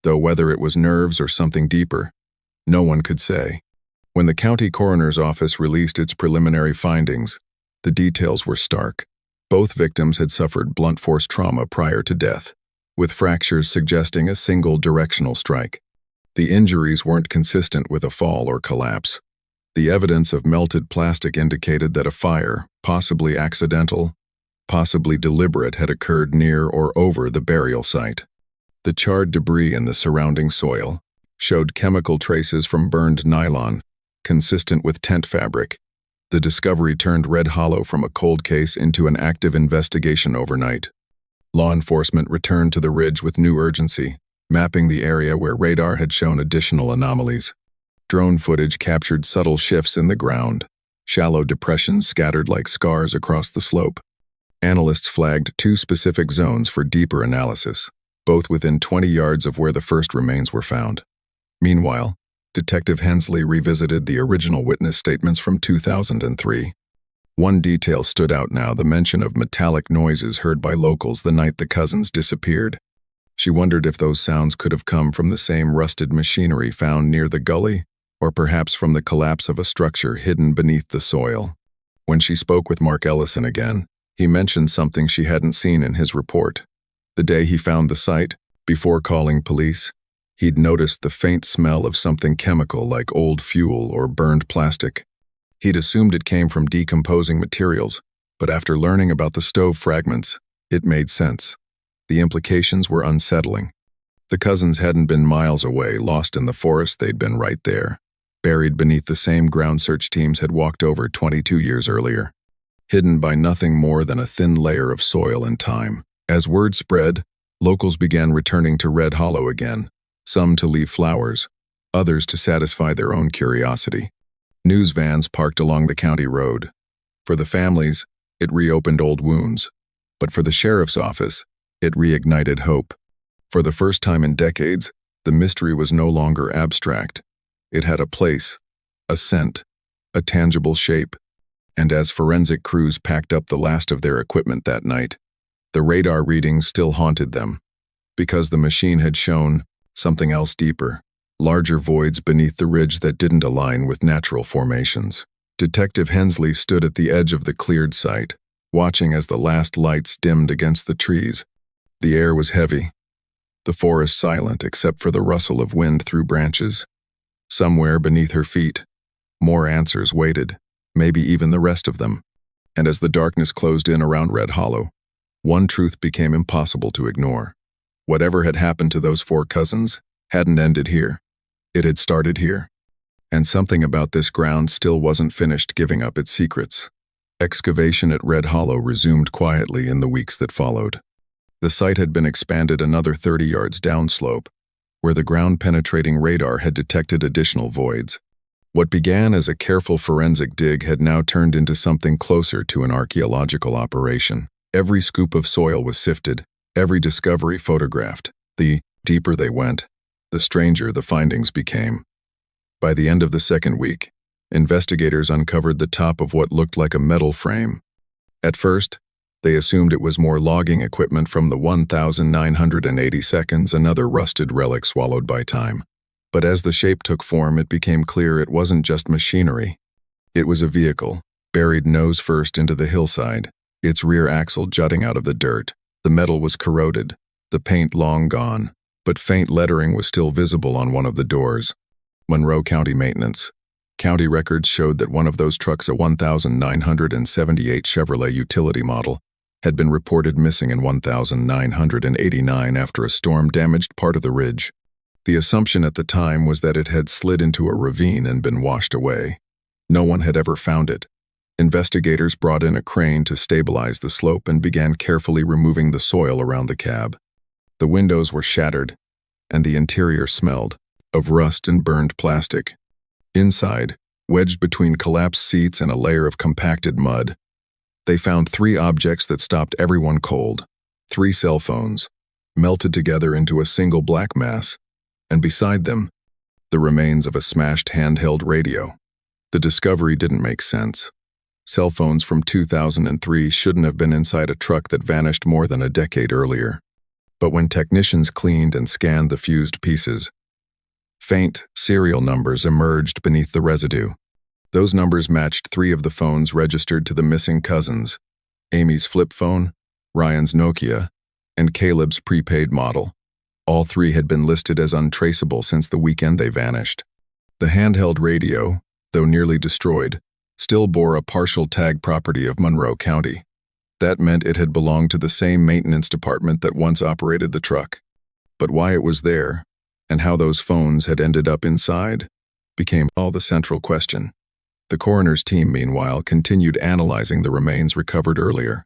though whether it was nerves or something deeper, no one could say. When the county coroner's office released its preliminary findings, the details were stark. Both victims had suffered blunt force trauma prior to death, with fractures suggesting a single directional strike. The injuries weren't consistent with a fall or collapse. The evidence of melted plastic indicated that a fire, possibly accidental, possibly deliberate, had occurred near or over the burial site. The charred debris in the surrounding soil showed chemical traces from burned nylon, consistent with tent fabric. The discovery turned Red Hollow from a cold case into an active investigation overnight. Law enforcement returned to the ridge with new urgency, mapping the area where radar had shown additional anomalies. Drone footage captured subtle shifts in the ground, shallow depressions scattered like scars across the slope. Analysts flagged 2 specific zones for deeper analysis, both within 20 yards of where the first remains were found. Meanwhile, Detective Hensley revisited the original witness statements from 2003. One detail stood out now: the mention of metallic noises heard by locals the night the cousins disappeared. She wondered if those sounds could have come from the same rusted machinery found near the gully, or perhaps from the collapse of a structure hidden beneath the soil. When she spoke with Mark Ellison again, he mentioned something she hadn't seen in his report. The day he found the site, before calling police, he'd noticed the faint smell of something chemical like old fuel or burned plastic. He'd assumed it came from decomposing materials, but after learning about the stove fragments, it made sense. The implications were unsettling. The cousins hadn't been miles away, lost in the forest. They'd been right there, buried beneath the same ground search teams had walked over 22 years earlier, hidden by nothing more than a thin layer of soil and time. As word spread, locals began returning to Red Hollow again, some to leave flowers, others to satisfy their own curiosity. News vans parked along the county road. For the families, it reopened old wounds. But for the sheriff's office, it reignited hope. For the first time in decades, the mystery was no longer abstract. It had a place, a scent, a tangible shape. And as forensic crews packed up the last of their equipment that night, the radar readings still haunted them. Because the machine had shown something else deeper, larger voids beneath the ridge that didn't align with natural formations. Detective Hensley stood at the edge of the cleared site, watching as the last lights dimmed against the trees. The air was heavy, the forest silent except for the rustle of wind through branches. Somewhere beneath her feet, more answers waited, maybe even the rest of them. And as the darkness closed in around Red Hollow, one truth became impossible to ignore. Whatever had happened to those 4 cousins hadn't ended here. It had started here. And something about this ground still wasn't finished giving up its secrets. Excavation at Red Hollow resumed quietly in the weeks that followed. The site had been expanded another 30 yards downslope, where the ground-penetrating radar had detected additional voids. What began as a careful forensic dig had now turned into something closer to an archaeological operation. Every scoop of soil was sifted, every discovery photographed. The deeper they went, the stranger the findings became. By the end of the second week, investigators uncovered the top of what looked like a metal frame. At first, they assumed it was more logging equipment from the 1980 seconds, another rusted relic swallowed by time. But as the shape took form, it became clear it wasn't just machinery. It was a vehicle, buried nose first into the hillside, its rear axle jutting out of the dirt. The metal was corroded, the paint long gone, but faint lettering was still visible on one of the doors. Monroe County Maintenance. County records showed that one of those trucks, a 1978 Chevrolet utility model, had been reported missing in 1989 after a storm damaged part of the ridge. The assumption at the time was that it had slid into a ravine and been washed away. No one had ever found it. Investigators brought in a crane to stabilize the slope and began carefully removing the soil around the cab. The windows were shattered, and the interior smelled of rust and burned plastic. Inside, wedged between collapsed seats and a layer of compacted mud, they found 3 objects that stopped everyone cold. 3 cell phones, melted together into a single black mass, and beside them, the remains of a smashed handheld radio. The discovery didn't make sense. Cell phones from 2003 shouldn't have been inside a truck that vanished more than a decade earlier. But when technicians cleaned and scanned the fused pieces, faint serial numbers emerged beneath the residue. Those numbers matched 3 of the phones registered to the missing cousins: Amy's flip phone, Ryan's Nokia, and Caleb's prepaid model. All 3 had been listed as untraceable since the weekend they vanished. The handheld radio, though nearly destroyed, still bore a partial tag property of Monroe County. That meant it had belonged to the same maintenance department that once operated the truck. But why it was there, and how those phones had ended up inside, became all the central question. The coroner's team, meanwhile, continued analyzing the remains recovered earlier.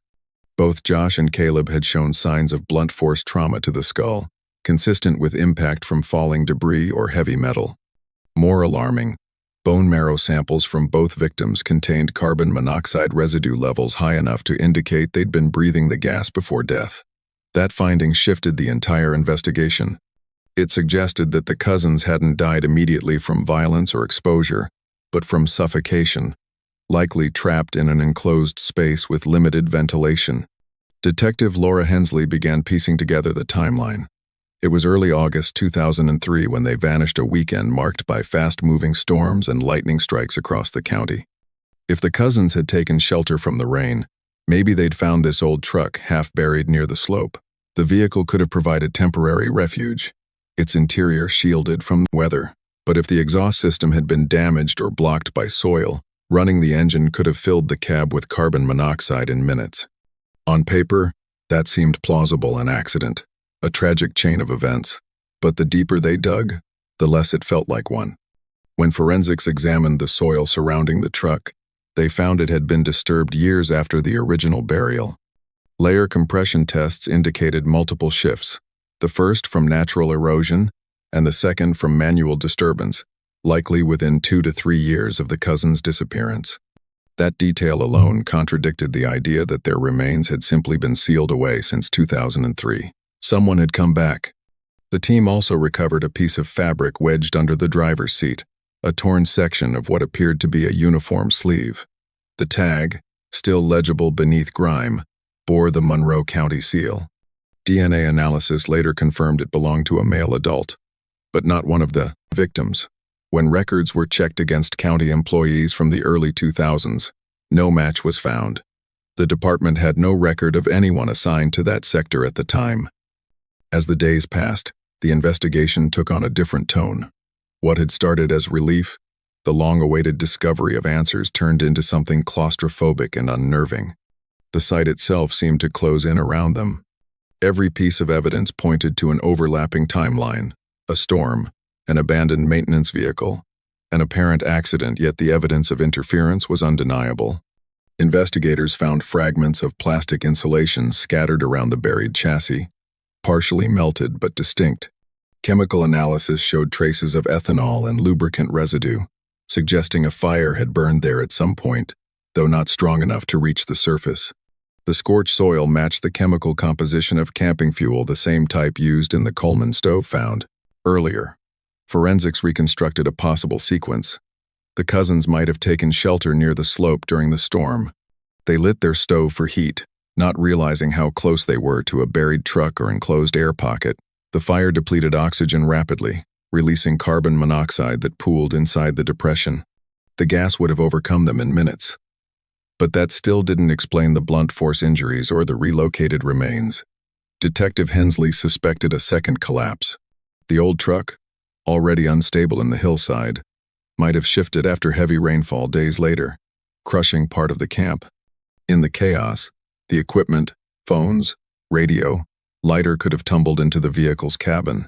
Both Josh and Caleb had shown signs of blunt force trauma to the skull, consistent with impact from falling debris or heavy metal. More alarming, bone marrow samples from both victims contained carbon monoxide residue levels high enough to indicate they'd been breathing the gas before death. That finding shifted the entire investigation. It suggested that the cousins hadn't died immediately from violence or exposure, but from suffocation, likely trapped in an enclosed space with limited ventilation. Detective Laura Hensley began piecing together the timeline. It was early August 2003 when they vanished, a weekend marked by fast-moving storms and lightning strikes across the county. If the cousins had taken shelter from the rain, maybe they'd found this old truck half buried near the slope. The vehicle could have provided temporary refuge, its interior shielded from weather. But if the exhaust system had been damaged or blocked by soil, running the engine could have filled the cab with carbon monoxide in minutes. On paper, that seemed plausible: an accident, a tragic chain of events. But the deeper they dug, the less it felt like one. When forensics examined the soil surrounding the truck, they found it had been disturbed years after the original burial. Layer compression tests indicated multiple shifts, the first from natural erosion and the second from manual disturbance, likely within 2 to 3 years of the cousins' disappearance. That detail alone contradicted the idea that their remains had simply been sealed away since 2003. Someone had come back. The team also recovered a piece of fabric wedged under the driver's seat, a torn section of what appeared to be a uniform sleeve. The tag, still legible beneath grime, bore the Monroe County seal. DNA analysis later confirmed it belonged to a male adult, but not one of the victims. When records were checked against county employees from the early 2000s, no match was found. The department had no record of anyone assigned to that sector at the time. As the days passed, the investigation took on a different tone. What had started as relief, the long-awaited discovery of answers turned into something claustrophobic and unnerving. The site itself seemed to close in around them. Every piece of evidence pointed to an overlapping timeline, a storm, an abandoned maintenance vehicle, an apparent accident, yet the evidence of interference was undeniable. Investigators found fragments of plastic insulation scattered around the buried chassis, partially melted but distinct. Chemical analysis showed traces of ethanol and lubricant residue, suggesting a fire had burned there at some point, though not strong enough to reach the surface. The scorched soil matched the chemical composition of camping fuel, the same type used in the Coleman stove found earlier. Forensics reconstructed a possible sequence. The cousins might have taken shelter near the slope during the storm. They lit their stove for heat, not realizing how close they were to a buried truck or enclosed air pocket. The fire depleted oxygen rapidly, releasing carbon monoxide that pooled inside the depression. The gas would have overcome them in minutes. But that still didn't explain the blunt force injuries or the relocated remains. Detective Hensley suspected a second collapse. The old truck, already unstable in the hillside, might have shifted after heavy rainfall days later, crushing part of the camp. In the chaos, the equipment, phones, radio, lighter could have tumbled into the vehicle's cabin.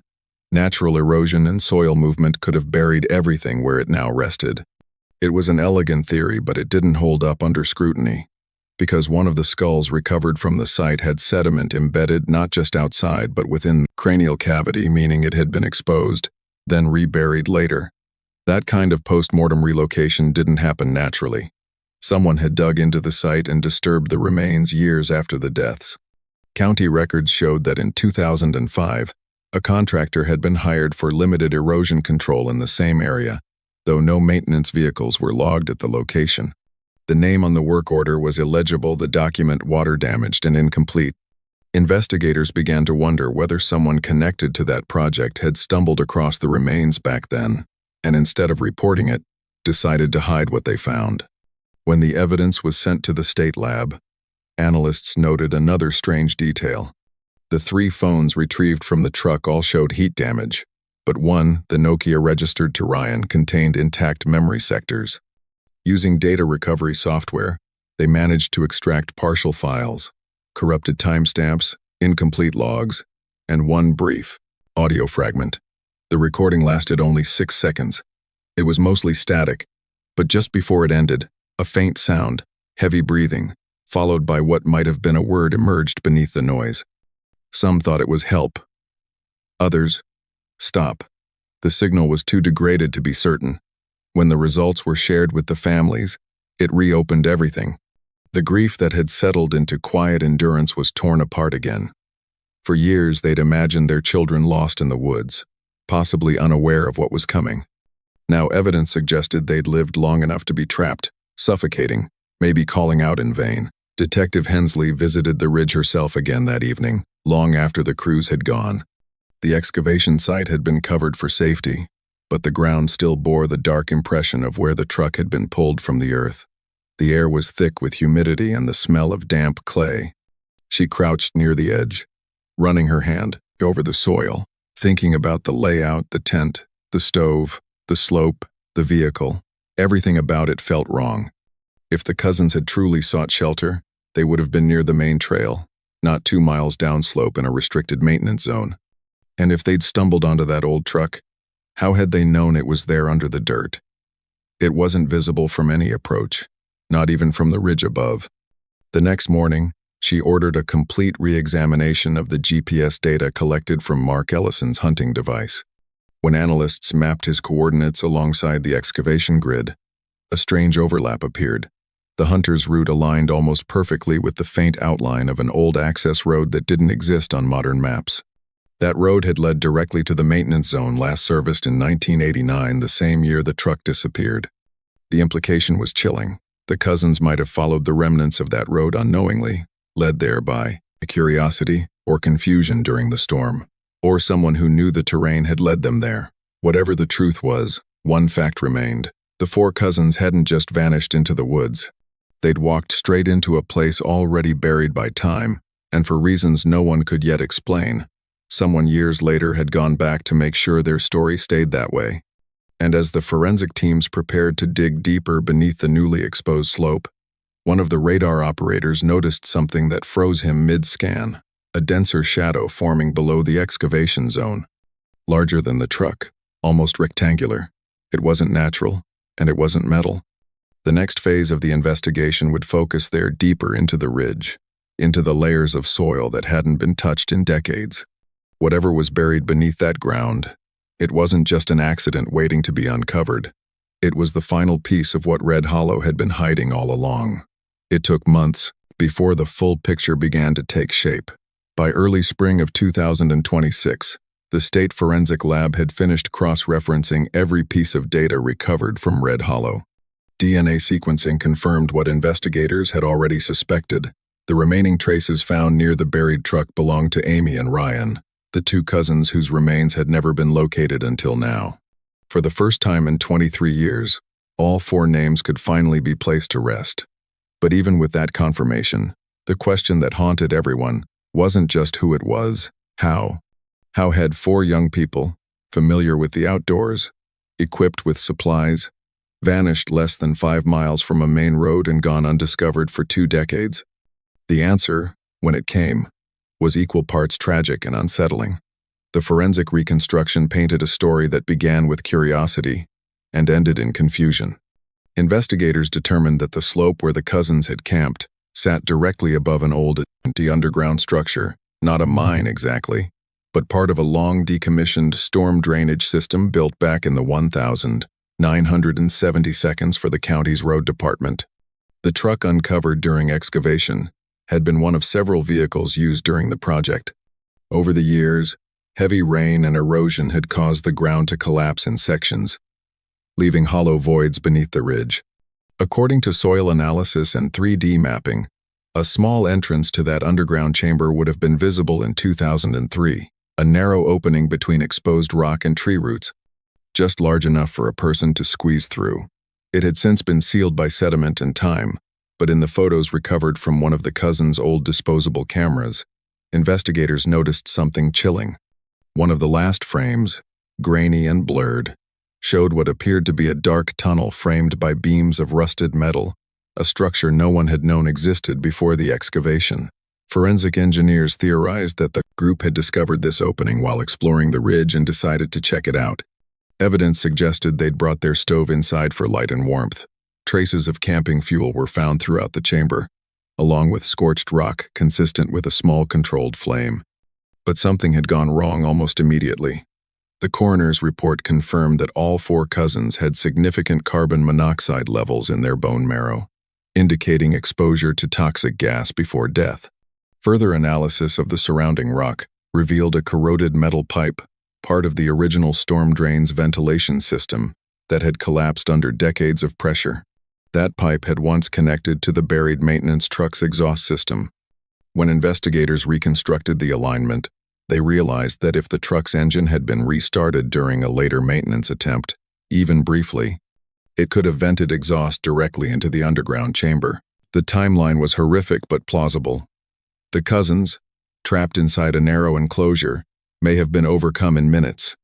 Natural erosion and soil movement could have buried everything where it now rested. It was an elegant theory, but it didn't hold up under scrutiny, because one of the skulls recovered from the site had sediment embedded not just outside but within the cranial cavity, meaning it had been exposed, then reburied later. That kind of post-mortem relocation didn't happen naturally. Someone had dug into the site and disturbed the remains years after the deaths. County records showed that in 2005, a contractor had been hired for limited erosion control in the same area, though no maintenance vehicles were logged at the location. The name on the work order was illegible, the document water-damaged and incomplete. Investigators began to wonder whether someone connected to that project had stumbled across the remains back then, and instead of reporting it, decided to hide what they found. When the evidence was sent to the state lab, analysts noted another strange detail. The 3 phones retrieved from the truck all showed heat damage, but one, the Nokia registered to Ryan, contained intact memory sectors. Using data recovery software, they managed to extract partial files, corrupted timestamps, incomplete logs, and one brief audio fragment. The recording lasted only 6 seconds. It was mostly static, but just before it ended, a faint sound, heavy breathing, followed by what might have been a word emerged beneath the noise. Some thought it was help. Others, stop. The signal was too degraded to be certain. When the results were shared with the families, it reopened everything. The grief that had settled into quiet endurance was torn apart again. For years, they'd imagined their children lost in the woods, possibly unaware of what was coming. Now evidence suggested they'd lived long enough to be trapped, suffocating, maybe calling out in vain. Detective Hensley visited the ridge herself again that evening, long after the crews had gone. The excavation site had been covered for safety, but the ground still bore the dark impression of where the truck had been pulled from the earth. The air was thick with humidity and the smell of damp clay. She crouched near the edge, running her hand over the soil, thinking about the layout, the tent, the stove, the slope, the vehicle. Everything about it felt wrong. If the cousins had truly sought shelter, they would have been near the main trail, not 2 miles downslope in a restricted maintenance zone. And if they'd stumbled onto that old truck, how had they known it was there under the dirt? It wasn't visible from any approach, not even from the ridge above. The next morning, she ordered a complete re-examination of the GPS data collected from Mark Ellison's hunting device. When analysts mapped his coordinates alongside the excavation grid, a strange overlap appeared. The hunter's route aligned almost perfectly with the faint outline of an old access road that didn't exist on modern maps. That road had led directly to the maintenance zone last serviced in 1989, the same year the truck disappeared. The implication was chilling. The cousins might have followed the remnants of that road unknowingly, led there by curiosity or confusion during the storm, or someone who knew the terrain had led them there. Whatever the truth was, one fact remained. The four cousins hadn't just vanished into the woods. They'd walked straight into a place already buried by time, and for reasons no one could yet explain, someone years later had gone back to make sure their story stayed that way. And as the forensic teams prepared to dig deeper beneath the newly exposed slope, one of the radar operators noticed something that froze him mid-scan, a denser shadow forming below the excavation zone. Larger than the truck, almost rectangular. It wasn't natural, and it wasn't metal. The next phase of the investigation would focus there deeper into the ridge, into the layers of soil that hadn't been touched in decades. Whatever was buried beneath that ground, it wasn't just an accident waiting to be uncovered. It was the final piece of what Red Hollow had been hiding all along. It took months before the full picture began to take shape. By early spring of 2026, the State Forensic Lab had finished cross-referencing every piece of data recovered from Red Hollow. DNA sequencing confirmed what investigators had already suspected. The remaining traces found near the buried truck belonged to Amy and Ryan, the two cousins whose remains had never been located until now. For the first time in 23 years, all four names could finally be placed to rest. But even with that confirmation, the question that haunted everyone wasn't just who it was, how. How had four young people, familiar with the outdoors, equipped with supplies, vanished less than 5 miles from a main road and gone undiscovered for 2 decades? The answer, when it came, was equal parts tragic and unsettling. The forensic reconstruction painted a story that began with curiosity and ended in confusion. Investigators determined that the slope where the cousins had camped sat directly above an old, empty underground structure, not a mine exactly, but part of a long decommissioned storm drainage system built back in the 1970s for the county's road department. The truck uncovered during excavation had been one of several vehicles used during the project. Over the years, heavy rain and erosion had caused the ground to collapse in sections, leaving hollow voids beneath the ridge. According to soil analysis and 3D mapping, a small entrance to that underground chamber would have been visible in 2003, a narrow opening between exposed rock and tree roots, just large enough for a person to squeeze through. It had since been sealed by sediment and time, but in the photos recovered from one of the cousins' old disposable cameras, investigators noticed something chilling. One of the last frames, grainy and blurred, showed what appeared to be a dark tunnel framed by beams of rusted metal, a structure no one had known existed before the excavation. Forensic engineers theorized that the group had discovered this opening while exploring the ridge and decided to check it out. Evidence suggested they'd brought their stove inside for light and warmth. Traces of camping fuel were found throughout the chamber, along with scorched rock consistent with a small controlled flame. But something had gone wrong almost immediately. The coroner's report confirmed that all four cousins had significant carbon monoxide levels in their bone marrow, indicating exposure to toxic gas before death. Further analysis of the surrounding rock revealed a corroded metal pipe, part of the original storm drain's ventilation system, that had collapsed under decades of pressure. That pipe had once connected to the buried maintenance truck's exhaust system. When investigators reconstructed the alignment, they realized that if the truck's engine had been restarted during a later maintenance attempt, even briefly, it could have vented exhaust directly into the underground chamber. The timeline was horrific but plausible. The cousins, trapped inside a narrow enclosure, may have been overcome in minutes.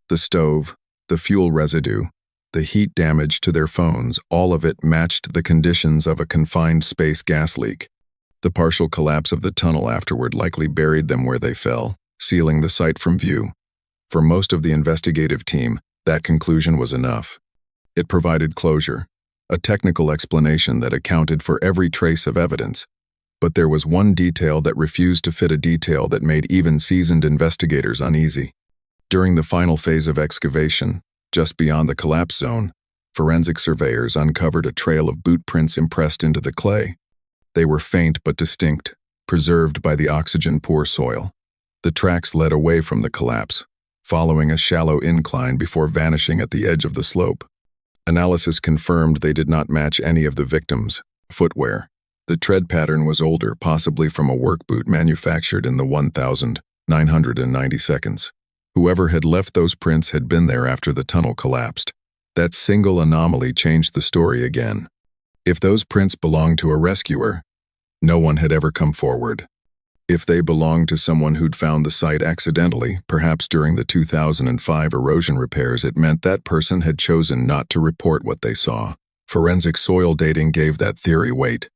The stove, the fuel residue, the heat damage to their phones, all of it matched the conditions of a confined space gas leak. The partial collapse of the tunnel afterward likely buried them where they fell, sealing the site from view. For most of the investigative team, that conclusion was enough. It provided closure, a technical explanation that accounted for every trace of evidence. But there was one detail that refused to fit a detail that made even seasoned investigators uneasy. During the final phase of excavation, just beyond the collapse zone, forensic surveyors uncovered a trail of boot prints impressed into the clay. They were faint but distinct, preserved by the oxygen-poor soil. The tracks led away from the collapse, following a shallow incline before vanishing at the edge of the slope. Analysis confirmed they did not match any of the victims' footwear. The tread pattern was older, possibly from a work boot manufactured in the 1990 seconds. Whoever had left those prints had been there after the tunnel collapsed. That single anomaly changed the story again. If those prints belonged to a rescuer, no one had ever come forward. If they belonged to someone who'd found the site accidentally, perhaps during the 2005 erosion repairs, it meant that person had chosen not to report what they saw. Forensic soil dating gave that theory weight.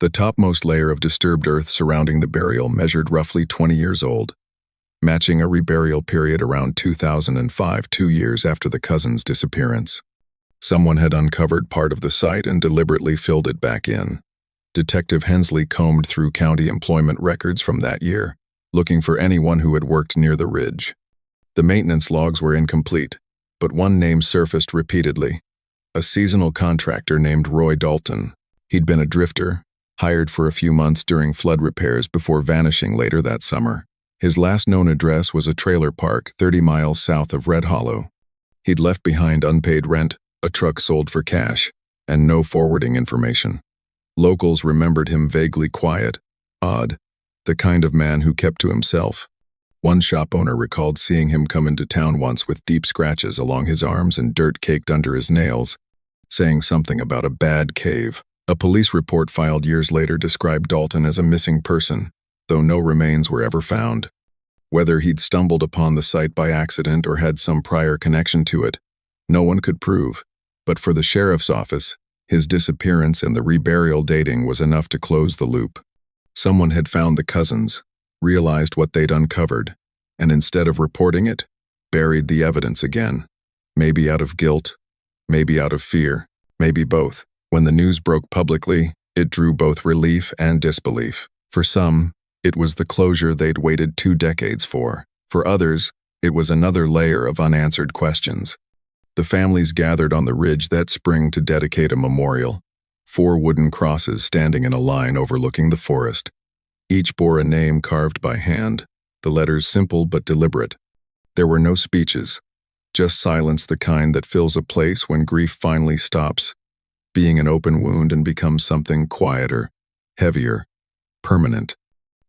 The topmost layer of disturbed earth surrounding the burial measured roughly 20 years old, matching a reburial period around 2005, 2 years after the cousins' disappearance. Someone had uncovered part of the site and deliberately filled it back in. Detective Hensley combed through county employment records from that year, looking for anyone who had worked near the ridge. The maintenance logs were incomplete, but one name surfaced repeatedly: a seasonal contractor named Roy Dalton. He'd been a drifter, hired for a few months during flood repairs before vanishing later that summer. His last known address was a trailer park 30 miles south of Red Hollow. He'd left behind unpaid rent, a truck sold for cash, and no forwarding information. Locals remembered him vaguely quiet, odd, the kind of man who kept to himself. One shop owner recalled seeing him come into town once with deep scratches along his arms and dirt caked under his nails, saying something about a bad cave. A police report filed years later described Dalton as a missing person, though no remains were ever found. Whether he'd stumbled upon the site by accident or had some prior connection to it, no one could prove. But for the sheriff's office, his disappearance and the reburial dating was enough to close the loop. Someone had found the cousins, realized what they'd uncovered, and instead of reporting it, buried the evidence again. Maybe out of guilt, maybe out of fear, maybe both. When the news broke publicly, it drew both relief and disbelief. For some, it was the closure they'd waited 2 decades for. For others, it was another layer of unanswered questions. The families gathered on the ridge that spring to dedicate a memorial. 4 wooden crosses standing in a line overlooking the forest. Each bore a name carved by hand, the letters simple but deliberate. There were no speeches, just silence, the kind that fills a place when grief finally stops being an open wound and becomes something quieter, heavier, permanent.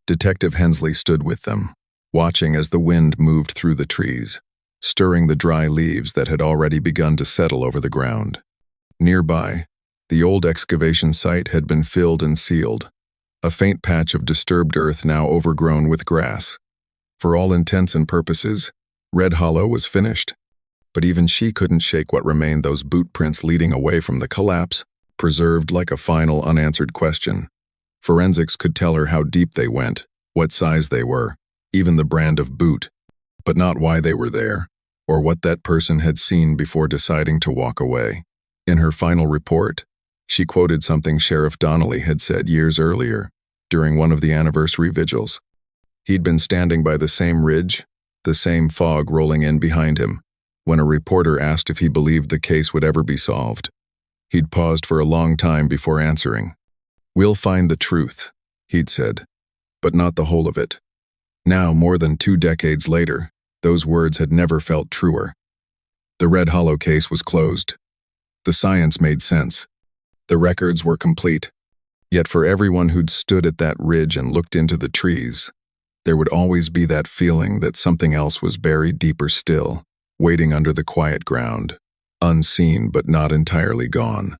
Detective Hensley stood with them, watching as the wind moved through the trees, stirring the dry leaves that had already begun to settle over the ground. Nearby, the old excavation site had been filled and sealed, a faint patch of disturbed earth now overgrown with grass. For all intents and purposes, Red Hollow was finished. But even she couldn't shake what remained: those boot prints leading away from the collapse, preserved like a final unanswered question. Forensics could tell her how deep they went, what size they were, even the brand of boot, but not why they were there, or what that person had seen before deciding to walk away. In her final report, she quoted something Sheriff Donnelly had said years earlier, during one of the anniversary vigils. He'd been standing by the same ridge, the same fog rolling in behind him, when a reporter asked if he believed the case would ever be solved. He'd paused for a long time before answering. "We'll find the truth," he'd said, "but not the whole of it." Now, more than 2 decades later, those words had never felt truer. The Red Hollow case was closed. The science made sense. The records were complete. Yet for everyone who'd stood at that ridge and looked into the trees, there would always be that feeling that something else was buried deeper still, waiting under the quiet ground, unseen but not entirely gone.